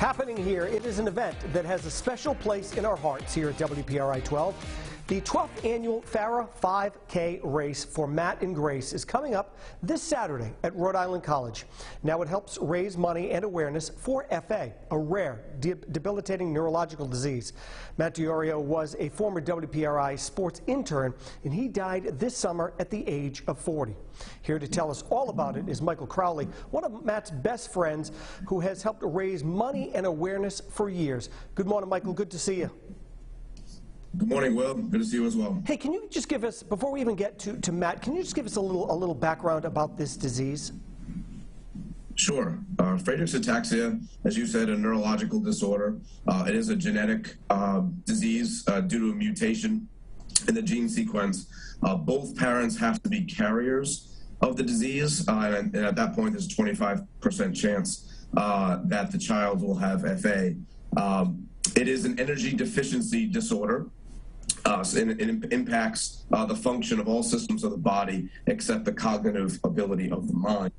happening here. It is an event that has a special place in our hearts here at WPRI 12. The 12th annual Farah 5K race for Matt and Grace is coming up this Saturday at Rhode Island College. Now it helps raise money and awareness for FA, a rare, debilitating neurological disease. Matt Diorio was a former WPRI sports intern, and he died this summer at the age of 40. Here to tell us all about it is Michael Crowley, one of Matt's best friends who has helped raise money and awareness for years. Good morning, Michael. Good to see you. Good morning, Will. Good to see you as well. Hey, can you just give us, before we even get to Matt, can you just give us a little background about this disease? Sure. Friedreich's ataxia, as you said, a neurological disorder. It is a genetic disease due to a mutation in the gene sequence. Both parents have to be carriers of the disease, and at that point, there's a 25% chance that the child will have FA. It is an energy deficiency disorder. And it impacts the function of all systems of the body except the cognitive ability of the mind.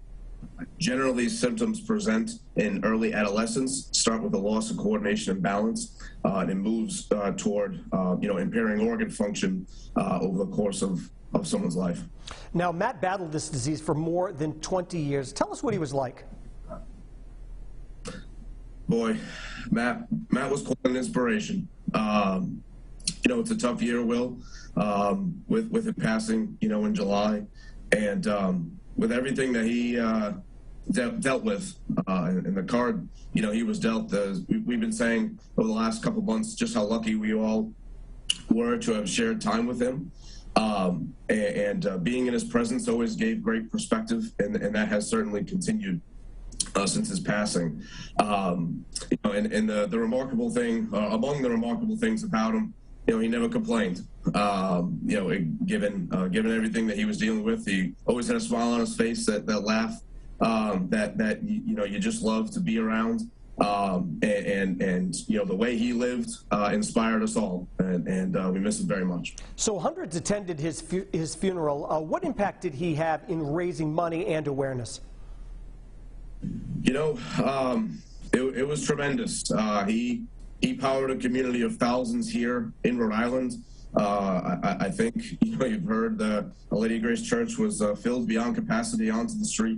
Generally, symptoms present in early adolescence, start with a loss of coordination and balance, and it moves toward impairing organ function over the course of someone's life. Now, Matt battled this disease for more than 20 years. Tell us what he was like. Boy, Matt was quite an inspiration. It's a tough year, Will, with it passing, in July, and with everything that he dealt with, and the card, he was dealt. We've been saying over the last couple of months just how lucky we all were to have shared time with him, and being in his presence always gave great perspective, and that has certainly continued since his passing. And the remarkable thing, among the remarkable things about him, he never complained. Given everything that he was dealing with, he always had a smile on his face, that laugh, that you just love to be around. And the way he lived inspired us all, and we miss him very much. So hundreds attended his funeral. What impact did he have in raising money and awareness? It was tremendous. He powered a community of thousands here in Rhode Island. I think you've heard the Lady Grace Church was filled beyond capacity onto the street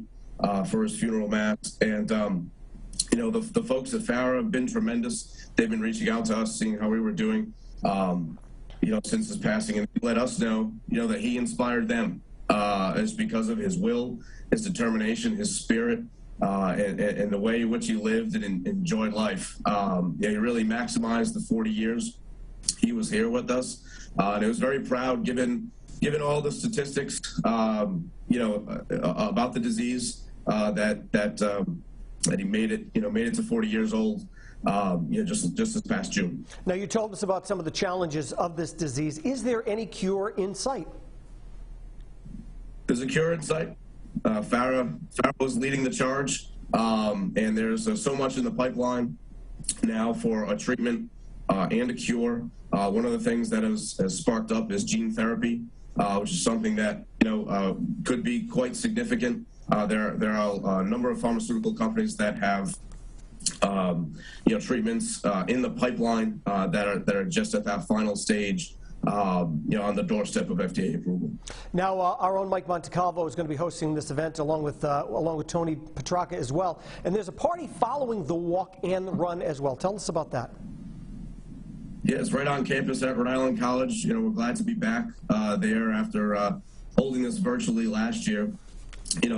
for his funeral mass, and the folks at Farah have been tremendous. They've been reaching out to us, seeing how we were doing, since his passing, and let us know, that he inspired them. It's because of his will, his determination, his spirit. And the way in which he lived and enjoyed life. He really maximized the 40 years he was here with us. And it was very proud, given all the statistics, about the disease, that he made it to 40 years old, just this past June. Now, you told us about some of the challenges of this disease. Is there any cure in sight? There's a cure in sight. Farah was leading the charge, and there's so much in the pipeline now for a treatment and a cure. One of the things that has sparked up is gene therapy, which is something that could be quite significant. There are a number of pharmaceutical companies that have treatments in the pipeline that are just at that final stage. On the doorstep of FDA approval. Now, our own Mike Montecalvo is going to be hosting this event along with Tony Petrarca as well. And there's a party following the walk and run as well. Tell us about that. Yeah, it's right on campus at Rhode Island College. We're glad to be back there after holding this virtually last year.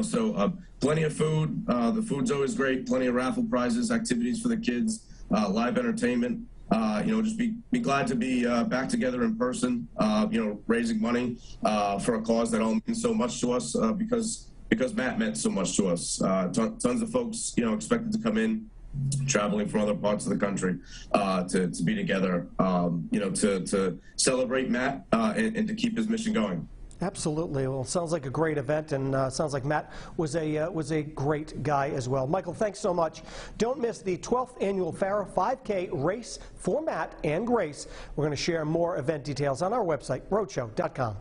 So plenty of food. The food's always great. Plenty of raffle prizes, activities for the kids, live entertainment. Just be glad to be back together in person, raising money for a cause that all means so much to us, because Matt meant so much to us. Tons of folks, expected to come in, traveling from other parts of the country to be together, to celebrate Matt and to keep his mission going. Absolutely. Well, it sounds like a great event, and sounds like Matt was a great guy as well. Michael, thanks so much. Don't miss the 12th annual Farah 5K race for Matt and Grace. We're going to share more event details on our website, roadshow.com.